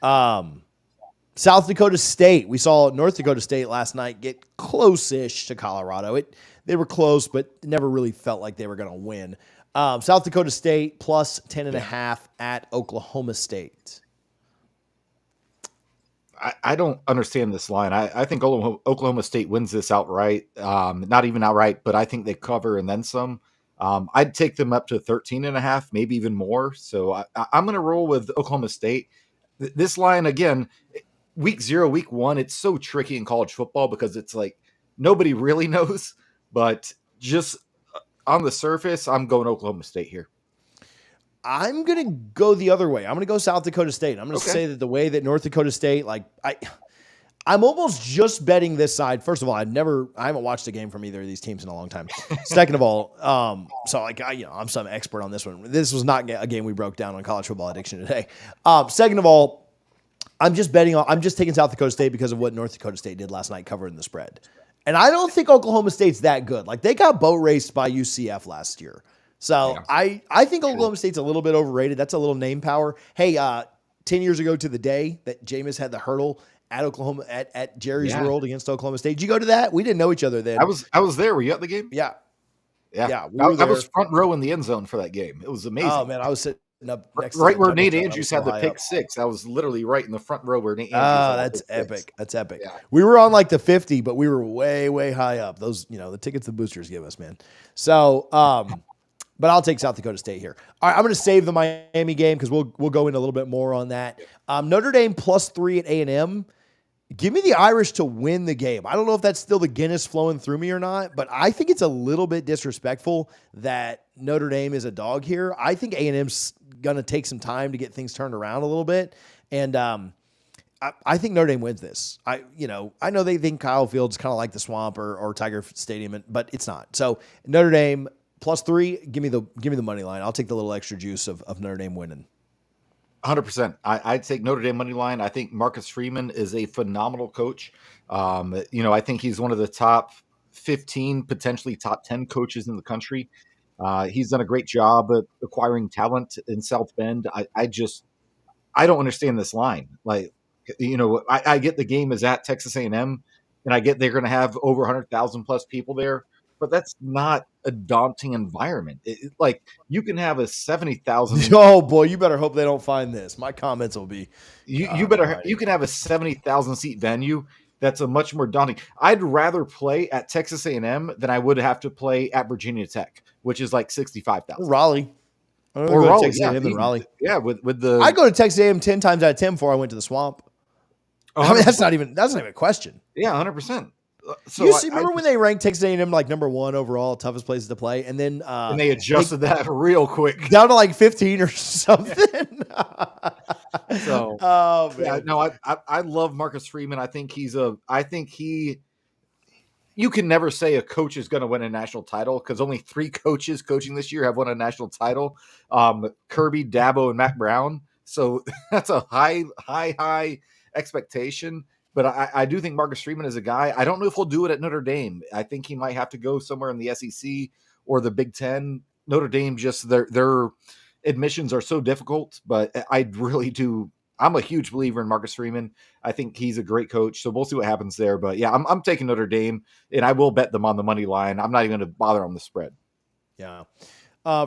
South Dakota State. We saw North Dakota State last night get close-ish to Colorado. They were close, but never really felt like they were going to win. South Dakota State plus 10.5 at Oklahoma State. I don't understand this line. I think Oklahoma State wins this outright. Not even outright, but I think they cover and then some. I'd take them up to 13.5, maybe even more. So I'm going to roll with Oklahoma State. This line, again, week 0, week 1, it's so tricky in college football because it's like nobody really knows. But just on the surface, I'm going Oklahoma State here. I'm going to go the other way. I'm going to go South Dakota State. I'm going to say that the way that North Dakota State, I'm almost just betting this side. First of all, I haven't watched a game from either of these teams in a long time. Second of all, I'm some expert on this one. This was not a game we broke down on College Football Addiction today. Second of all, I'm just taking South Dakota State because of what North Dakota State did last night covering the spread. And I don't think Oklahoma State's that good. Like, they got boat raced by UCF last year. So yeah. I think Oklahoma State's a little bit overrated. That's a little name power. Hey, 10 years ago to the day that Jameis had the hurdle at Oklahoma at Jerry's World against Oklahoma State. Did you go to that? We didn't know each other then. I was there. Were you at the game? Yeah. I was front row in the end zone for that game. It was amazing. Oh man, I was sitting up next right where Nate Andrews had the pick six. I was literally right in the front row where Nate Andrews that's epic. Six. That's epic. Yeah. We were on like the 50, but we were way, way high up. Those, the tickets the boosters give us, man. So, but I'll take South Dakota State here. All right, I'm going to save the Miami game because we'll go into a little bit more on that. Notre Dame +3 at A&M. Give me the Irish to win the game. I don't know if that's still the Guinness flowing through me or not, but I think it's a little bit disrespectful that Notre Dame is a dog here. I think A&M's going to take some time to get things turned around a little bit, and I think Notre Dame wins this. I know they think Kyle Field's kind of like the Swamp or Tiger Stadium, but it's not. So Notre Dame +3. Give me the money line. I'll take the little extra juice of Notre Dame winning. 100%. I'd take Notre Dame money line. I think Marcus Freeman is a phenomenal coach. I think he's one of the top 15, potentially top 10 coaches in the country. He's done a great job at acquiring talent in South Bend. I don't understand this line. Like, I get the game is at Texas A&M, and I get they're going to have over 100,000 plus people there. But that's not a daunting environment. Like, you can have a 70,000. Oh boy, you better hope they don't find this. My comments will be. You can have a 70,000 seat venue. That's a much more daunting. I'd rather play at Texas A&M than I would have to play at Virginia Tech, which is like 65,000. Raleigh. Or Raleigh, Texas A&M than Raleigh. Yeah, with the. I go to Texas A&M 10 times out of 10 before I went to the Swamp. I mean, that's not even a question. Yeah, 100%. So remember when they ranked Texas A&M like number 1 overall, toughest places to play, and then and they adjusted that real quick down to like 15 or something. So, I love Marcus Freeman. I think you can never say a coach is going to win a national title because only 3 coaches coaching this year have won a national title: Kirby, Dabo, and Matt Brown. So that's a high expectation. But I do think Marcus Freeman is a guy. I don't know if he'll do it at Notre Dame. I think he might have to go somewhere in the SEC or the Big Ten. Notre Dame, just their admissions are so difficult, but I really do. I'm a huge believer in Marcus Freeman. I think he's a great coach. So we'll see what happens there. But yeah, I'm taking Notre Dame, and I will bet them on the money line. I'm not even going to bother on the spread. Yeah.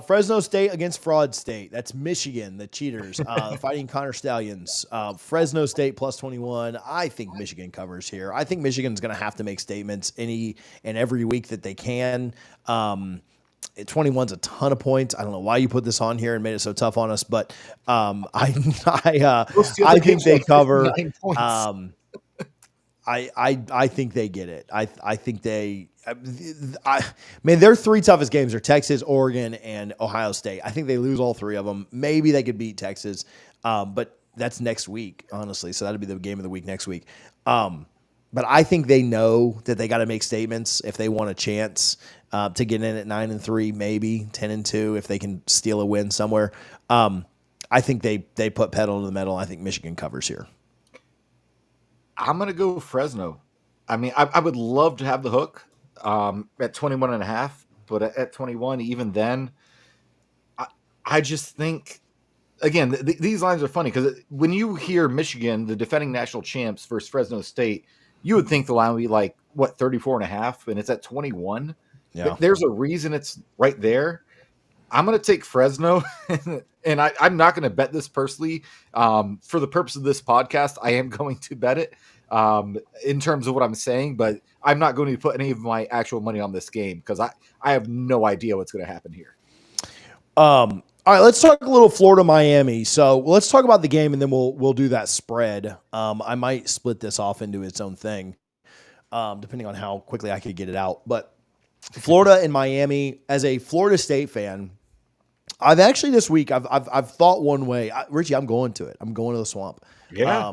Fresno State against Fraud State. That's Michigan, the cheaters, fighting Connor Stallions. Fresno State plus 21. I think Michigan covers here. I think Michigan's going to have to make statements any and every week that they can. 21's a ton of points. I don't know why you put this on here and made it so tough on us, but I think they cover. I think they get it. I think they. Their three toughest games are Texas, Oregon, and Ohio State. I think they lose all three of them. Maybe they could beat Texas, but that's next week, honestly. So that'll be the game of the week next week. But I think they know that they got to make statements if they want a chance to get in at 9-3, maybe 10-2 if they can steal a win somewhere. I think they put pedal to the metal. I think Michigan covers here. I'm going to go Fresno. I mean, I would love to have the hook at 21.5, but at 21, even then, I just think, again, these lines are funny because when you hear Michigan, the defending national champs versus Fresno State, you would think the line would be like, 34.5, and it's at 21. Yeah. There's a reason it's right there. I'm going to take Fresno, and I'm not going to bet this personally. For the purpose of this podcast, I am going to bet it in terms of what I'm saying, but I'm not going to put any of my actual money on this game because I have no idea what's going to happen here. All right, let's talk a little Florida-Miami. So let's talk about the game, and then we'll do that spread. I might split this off into its own thing, depending on how quickly I could get it out. But Florida and Miami, as a Florida State fan, I've actually this week I've thought one way. Richie, I'm going to it. I'm going to the Swamp. Yeah.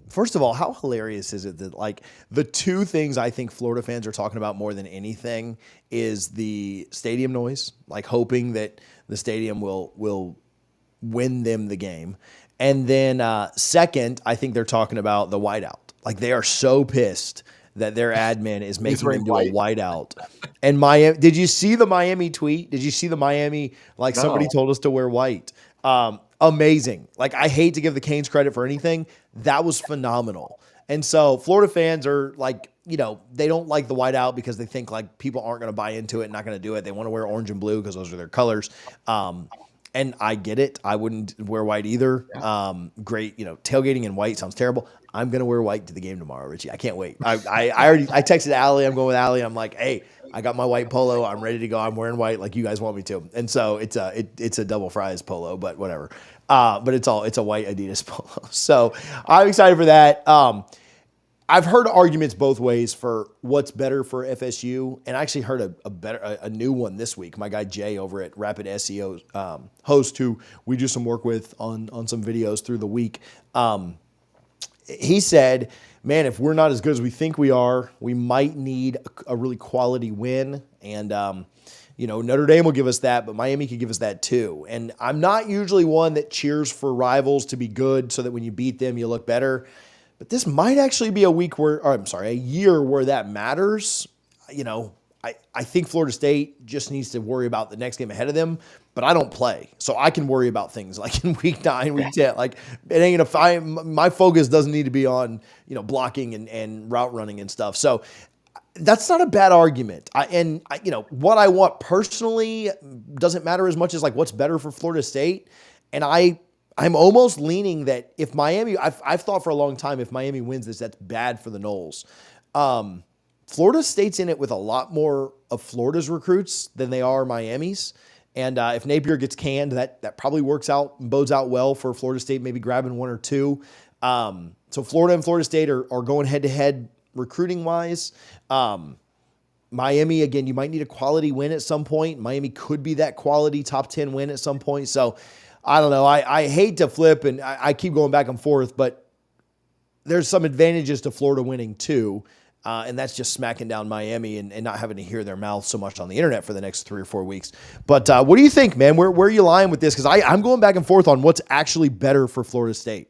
First of all, how hilarious is it that like the two things I think Florida fans are talking about more than anything is the stadium noise, like hoping that the stadium will win them the game. And then second, I think they're talking about the whiteout. Like they are so pissed that their admin is making them do a whiteout. And Miami, did you see the Miami tweet? Did you see the Miami, like No. somebody told us to wear white? Amazing. Like I hate to give the Canes credit for anything. That was phenomenal. And so Florida fans are like, they don't like the whiteout because they think like people aren't going to buy into it and not going to do it. They want to wear orange and blue because those are their colors. And I get it. I wouldn't wear white either. Great, tailgating in white sounds terrible. I'm gonna wear white to the game tomorrow, Richie. I can't wait. I texted Allie. I'm going with Allie. I'm like, hey, I got my white polo. I'm ready to go. I'm wearing white like you guys want me to. And so it's a double fries polo, but whatever. But it's a white Adidas polo. So I'm excited for that. I've heard arguments both ways for what's better for FSU, and I actually heard a new one this week. My guy Jay over at Rapid SEO host, who we do some work with on some videos through the week. He said, "Man, if we're not as good as we think we are, we might need a really quality win." And Notre Dame will give us that, but Miami could give us that too. And I'm not usually one that cheers for rivals to be good, so that when you beat them, you look better. But this might actually be a year where that matters. I think Florida State just needs to worry about the next game ahead of them, but I don't play. So I can worry about things like in week 9, week 10. Like it ain't my focus doesn't need to be on, blocking and route running and stuff. So that's not a bad argument. What I want personally doesn't matter as much as like what's better for Florida State. And I'm almost leaning that if Miami, I've thought for a long time, if Miami wins this, that's bad for the Noles. Florida State's in it with a lot more of Florida's recruits than they are Miami's. And if Napier gets canned, that probably bodes out well for Florida State, maybe grabbing one or two. So Florida and Florida State are going head-to-head recruiting-wise. Miami, again, you might need a quality win at some point. Miami could be that quality top 10 win at some point. So I don't know. I hate to flip, and I keep going back and forth, but there's some advantages to Florida winning too, and that's just smacking down Miami and not having to hear their mouth so much on the internet for the next 3 or 4 weeks. But what do you think, man? Where are you lying with this? Because I'm going back and forth on what's actually better for Florida State.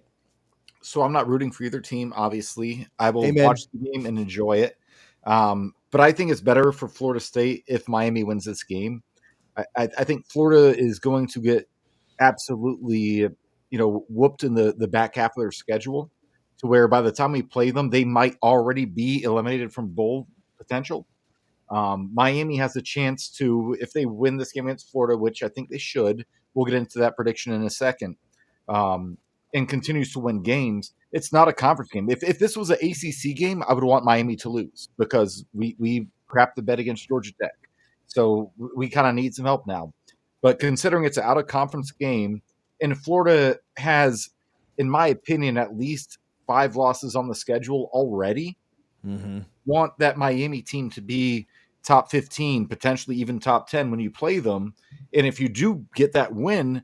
So I'm not rooting for either team, obviously. I will Amen. watch the game and enjoy it. But I think it's better for Florida State if Miami wins this game. I think Florida is going to get absolutely, whooped in the back half of their schedule, to where by the time we play them, they might already be eliminated from bowl potential. Miami has a chance to, if they win this game against Florida, which I think they should, we'll get into that prediction in a second, and continues to win games. It's not a conference game. If this was an ACC game, I would want Miami to lose because we crapped the bet against Georgia Tech. So we kind of need some help now. But considering it's an out-of-conference game, and Florida has, in my opinion, at least 5 losses on the schedule already, want that Miami team to be top 15, potentially even top 10 when you play them. And if you do get that win,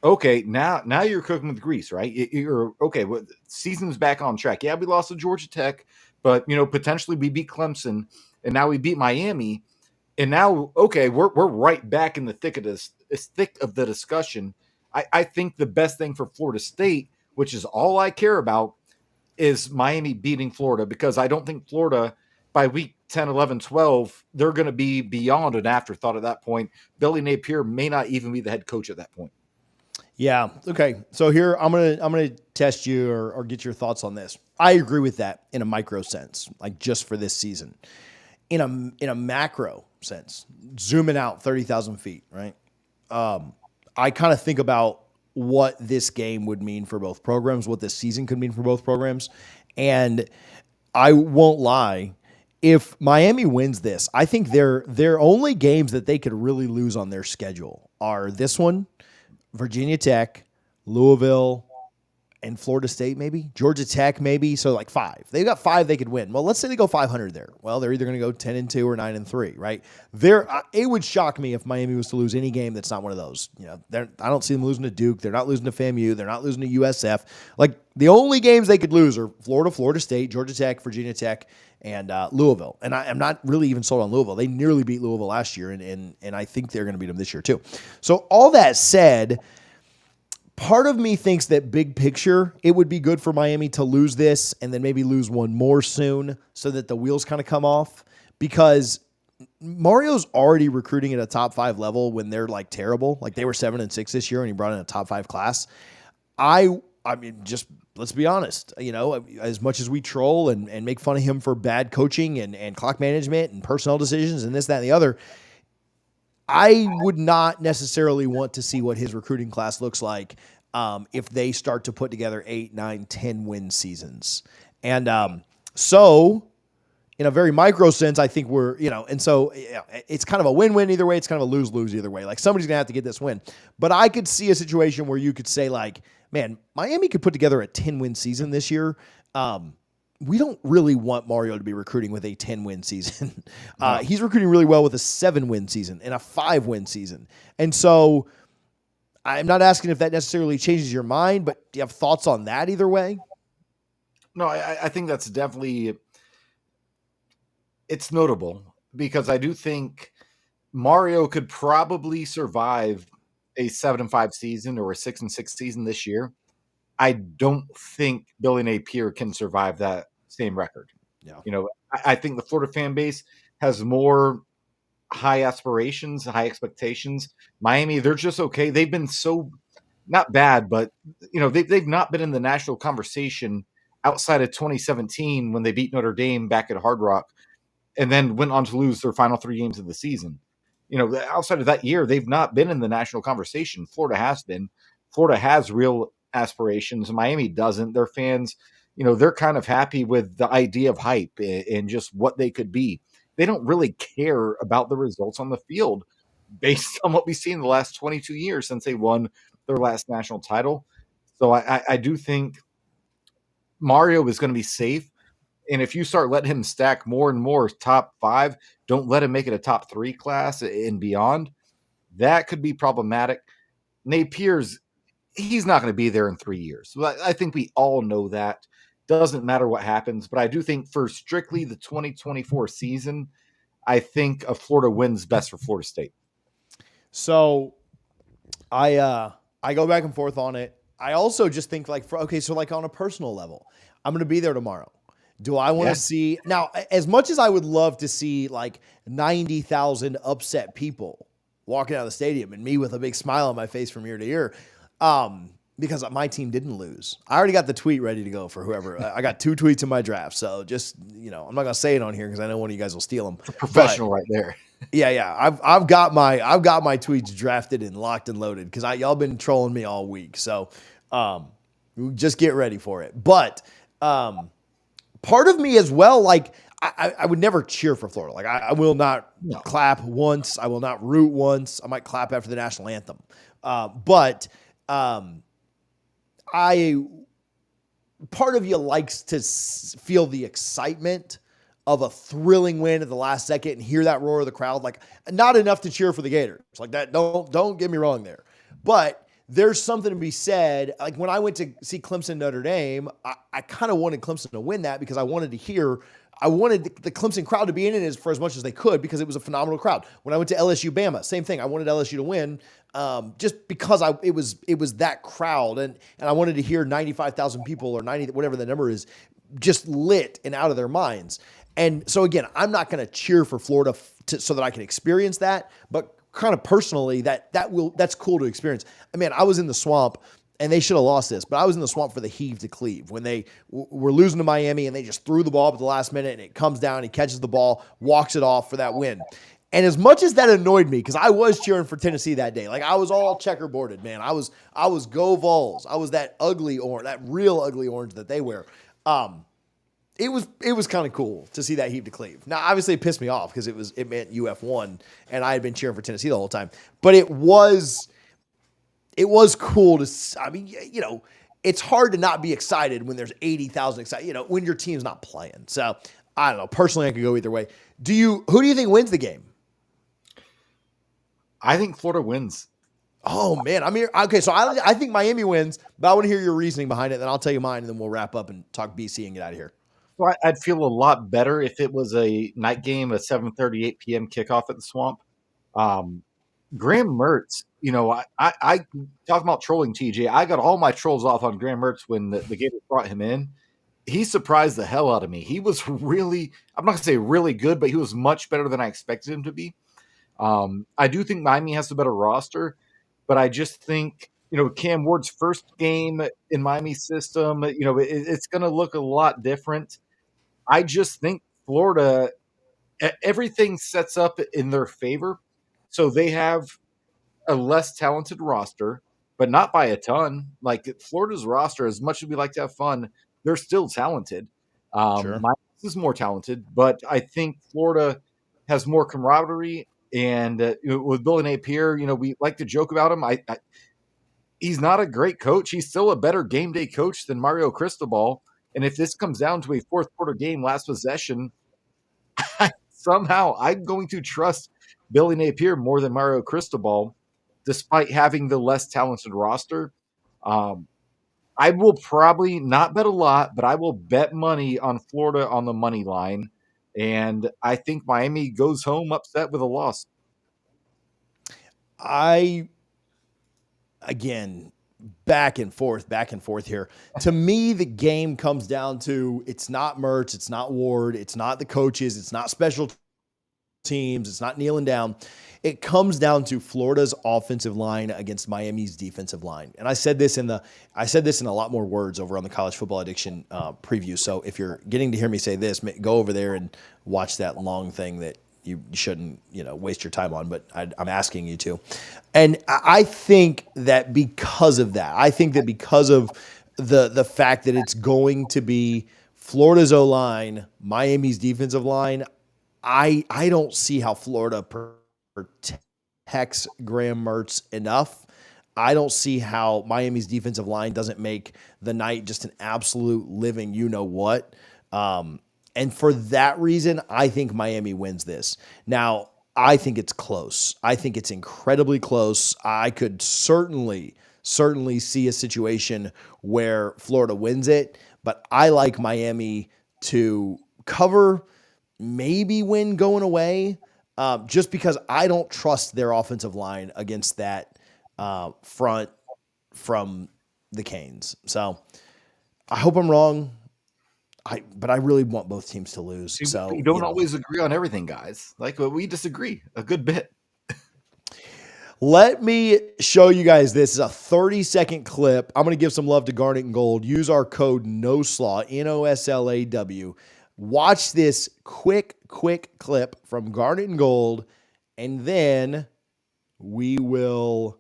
okay, now you're cooking with grease, right? You're okay. Well, season's back on track. Yeah, we lost to Georgia Tech, but potentially we beat Clemson, and now we beat Miami, and now okay, we're right back in the thick of the discussion. I think the best thing for Florida State, which is all I care about, is Miami beating Florida, because I don't think Florida by week 10, 11, 12, they're going to be beyond an afterthought at that point. Billy Napier may not even be the head coach at that point. Yeah. Okay. So here I'm gonna test you or get your thoughts on this. I agree with that in a micro sense, like just for this season. In a macro sense, zooming out 30,000 feet, right? I kind of think about what this game would mean for both programs, what this season could mean for both programs, and I won't lie. If Miami wins this, I think their only games that they could really lose on their schedule are this one, Virginia Tech, Louisville, and Florida State, maybe Georgia Tech, maybe. So like 5. They've got 5 they could win. Well, let's say they go 500 there. Well, they're either going to go 10-2 or 9-3, right? It would shock me if Miami was to lose any game that's not one of those. I don't see them losing to Duke. They're not losing to FAMU. They're not losing to USF. Like the only games they could lose are Florida, Florida State, Georgia Tech, Virginia Tech, and Louisville. And I'm not really even sold on Louisville. They nearly beat Louisville last year, and I think they're going to beat them this year too. So all that said, part of me thinks that big picture, it would be good for Miami to lose this and then maybe lose one more soon so that the wheels kind of come off, because Mario's already recruiting at a top 5 level when they're like terrible. Like they were 7-6 this year and he brought in a top 5 class. I mean, just let's be honest, as much as we troll and make fun of him for bad coaching and clock management and personnel decisions and this, that, and the other, I would not necessarily want to see what his recruiting class looks like if they start to put together 8, 9, 10 win seasons. And so in a very micro sense, I think we're, and so it's kind of a win-win either way. It's kind of a lose-lose either way. Like somebody's going to have to get this win. But I could see a situation where you could say like, man, Miami could put together a 10-win season this year. We don't really want Mario to be recruiting with a 10-win season. He's recruiting really well with a 7-win season and a 5-win season. And so I'm not asking if that necessarily changes your mind, but do you have thoughts on that either way? No, I think that's definitely, it's notable because I do think Mario could probably survive a 7-5 season or a 6-6 season this year. I don't think Billy Napier can survive that same record. Yeah. I think the Florida fan base has more high aspirations, high expectations. Miami, they're just okay. They've been so not bad, but they've not been in the national conversation outside of 2017 when they beat Notre Dame back at Hard Rock and then went on to lose their final 3 games of the season. Outside of that year, they've not been in the national conversation. Florida has been. Florida has real aspirations. Miami doesn't. Their fans, they're kind of happy with the idea of hype and just what they could be. They don't really care about the results on the field based on what we've seen in the last 22 years since they won their last national title. So I do think Mario is going to be safe. And if you start letting him stack more and more top 5, don't let him make it a top 3 class and beyond. That could be problematic. Napier's, he's not going to be there in 3 years. I think we all know that. Doesn't matter what happens. But I do think for strictly the 2024 season, I think a Florida win's best for Florida State. So I go back and forth on it. I also just think so on a personal level, I'm going to be there tomorrow. Do I want to see now, as much as I would love to see like 90,000 upset people walking out of the stadium and me with a big smile on my face from ear to ear. Because my team didn't lose. I already got the tweet ready to go for whoever. I got 2 tweets in my draft. So just, I'm not going to say it on here because I know one of you guys will steal them. It's a professional right there. Yeah. I've got my tweets drafted and locked and loaded because y'all been trolling me all week. So just get ready for it. But part of me as well, like I would never cheer for Florida. Like I will not clap once. I will not root once. I might clap after the national anthem. But part of you likes to feel the excitement of a thrilling win at the last second and hear that roar of the crowd. Like not enough to cheer for the Gators like that. Don't get me wrong there, but there's something to be said. Like when I went to see Clemson Notre Dame, I kind of wanted Clemson to win that because I wanted the Clemson crowd to be in it for as much as they could because it was a phenomenal crowd. When I went to LSU Bama, same thing. I wanted LSU to win just because it was that crowd and I wanted to hear 95,000 people or 90, whatever the number is, just lit and out of their minds. And so again, I'm not going to cheer for Florida so that I can experience that, but kind of personally that's cool to experience. I mean, I was in the swamp and they should have lost this, but I was in the swamp for the heave to cleave when they were losing to Miami and they just threw the ball up at the last minute and it comes down, he catches the ball, walks it off for that win. And as much as that annoyed me, because I was cheering for Tennessee that day, like I was all checkerboarded, man. I was go Vols. I was that ugly orange, that real ugly orange that they wear. It was kind of cool to see that heave to cleave. Now, obviously, it pissed me off because it meant UF won, and I had been cheering for Tennessee the whole time. But it was cool to. I mean, it's hard to not be excited when there's 80,000 excited. When your team's not playing. So I don't know. Personally, I could go either way. Who do you think wins the game? I think Florida wins. Oh man, I mean, okay. So I think Miami wins, but I want to hear your reasoning behind it. Then I'll tell you mine, and then we'll wrap up and talk BC and get out of here. So I'd feel a lot better if it was a night game, a 7:38 p.m. kickoff at the Swamp. Graham Mertz, I talking about trolling TJ. I got all my trolls off on Graham Mertz when the Gators brought him in. He surprised the hell out of me. He was really, I'm not going to say really good, but he was much better than I expected him to be. I do think Miami has a better roster, but I just think, Cam Ward's first game in Miami's system, it's going to look a lot different. I just think Florida, everything sets up in their favor. So they have a less talented roster, but not by a ton. Like Florida's roster, as much as we like to have fun, they're still talented. Sure. Miami is more talented, but I think Florida has more camaraderie. And with Billy Napier, we like to joke about him. He's not a great coach. He's still a better game day coach than Mario Cristobal. And if this comes down to a fourth quarter game, last possession, somehow I'm going to trust Billy Napier more than Mario Cristobal, despite having the less talented roster. I will probably not bet a lot, but I will bet money on Florida on the money line. And I think Miami goes home upset with a loss. Again, back and forth here. To me, the game comes down to it's not Mertz, it's not Ward, it's not the coaches, it's not special teams, it's not kneeling down. It comes down to Florida's offensive line against Miami's defensive line. And I said this in a lot more words over on the College Football Addiction preview. So if you're getting to hear me say this, go over there and watch that long thing that you shouldn't, waste your time on, but I'm asking you to. And I think that because of that, because of the fact that it's going to be Florida's O-line, Miami's defensive line, I don't see how Florida protects Graham Mertz enough. I don't see how Miami's defensive line doesn't make the night just an absolute living you-know-what. And for that reason, I think Miami wins this. Now, I think it's close. I think it's incredibly close. I could certainly see a situation where Florida wins it, but I like Miami to cover, maybe win going away, just because I don't trust their offensive line against that front from the Canes. So I hope I'm wrong. But I really want both teams to lose. So we don't always agree on everything, guys. Like we disagree a good bit. Let me show you guys this. Is a 30-second clip. I'm going to give some love to Garnet and Gold. Use our code NOSLAW, NOSLAW. Watch this quick clip from Garnet and Gold, and then we will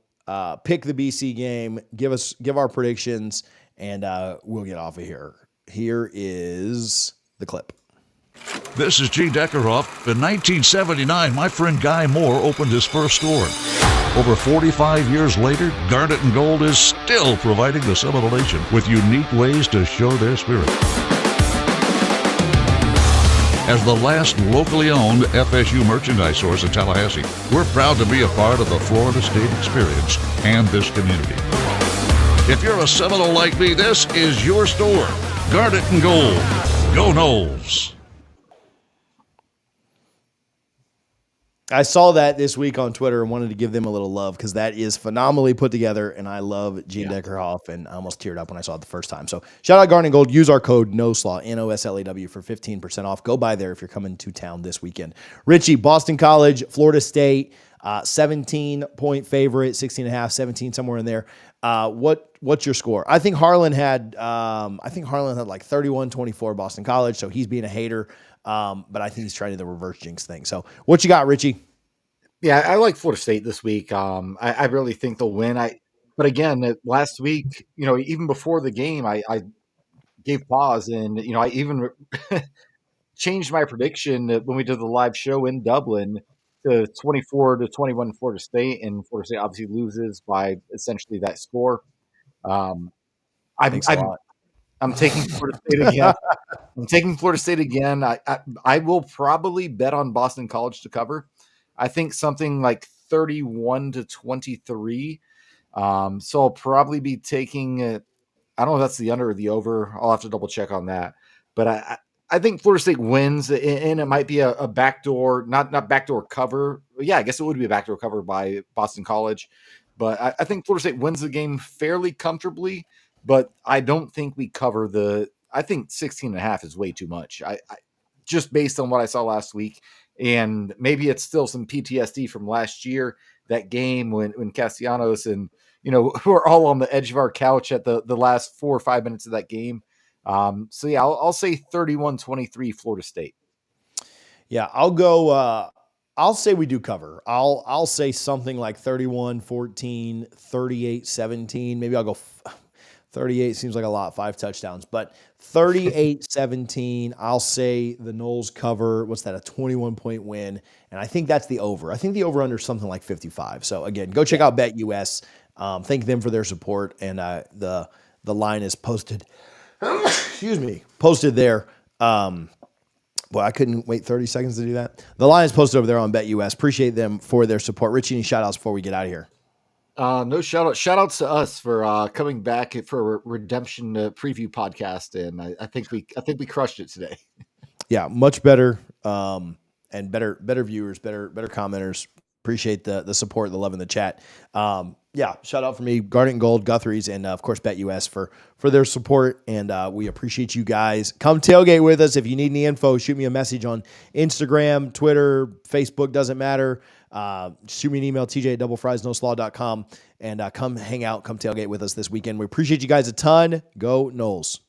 pick the BC game, give our predictions, and we'll get off of here. Here is the clip. This is G. Deckerhoff. In 1979, my friend Guy Moore opened his first store. Over 45 years later, Garnet and Gold is still providing the Seminole Nation with unique ways to show their spirit. As the last locally owned FSU merchandise source in Tallahassee, we're proud to be a part of the Florida State experience and this community. If you're a Seminole like me, this is your store. Garnet and Gold. Go Noles. I saw that this week on Twitter and wanted to give them a little love because that is phenomenally put together, and I love Gene Deckerhoff, and I almost teared up when I saw it the first time. So shout out Garnet and Gold. Use our code NOSLAW, NOSLAW, for 15% off. Go by there if you're coming to town this weekend. Richie, Boston College, Florida State, 17-point favorite, 16.5, 17, somewhere in there. What's your score? I think Harlan had like 31-24 Boston College, so he's being a hater. But I think he's trying to do the reverse jinx thing. So what you got, Richie? Yeah, I like Florida State this week. I really think they'll win. But again, last week, even before the game, I gave pause, and I even changed my prediction when we did the live show in Dublin to 24-21 Florida State, and Florida State obviously loses by essentially that score. I'm taking Florida State again. I'm taking Florida State again. I will probably bet on Boston College to cover. I think something like 31-23. So I'll probably be taking it. I don't know if that's the under or the over. I'll have to double check on that. But I think Florida State wins, and it might be a backdoor, not backdoor cover. Yeah, I guess it would be a backdoor cover by Boston College. But I think Florida State wins the game fairly comfortably. But I don't think we cover I think 16.5 is way too much. I just based on what I saw last week, and maybe it's still some PTSD from last year, that game when Castellanos and, we're all on the edge of our couch at the last 4 or 5 minutes of that game. So yeah, I'll say 31-23 Florida State. Yeah, I'll go, I'll say we do cover. I'll say something like 31-14, 38-17. Maybe I'll go 38 seems like a lot, 5 touchdowns, but 38-17, I'll say the Noles cover. What's that, a 21-point win? And I think that's the over. I think the over-under is something like 55. So, again, go check out BetUS. Thank them for their support, and the line is posted. Posted there. Boy, I couldn't wait 30 seconds to do that. The line is posted over there on BetUS. Appreciate them for their support. Richie, any shout-outs before we get out of here? No shout-outs to us for coming back for a redemption preview podcast, and I think we crushed it today. Yeah, much better, and better viewers, better commenters. Appreciate the support, the love in the chat. Yeah, shout out for me, Garnet and Gold, Guthrie's, and of course BetUS for their support, and we appreciate you guys. Come tailgate with us. If you need any info, shoot me a message on Instagram, Twitter, Facebook, doesn't matter. Shoot me an email, tj@doublefriesnoslaw.com, and come hang out, come tailgate with us this weekend. We appreciate you guys a ton. Go Noles.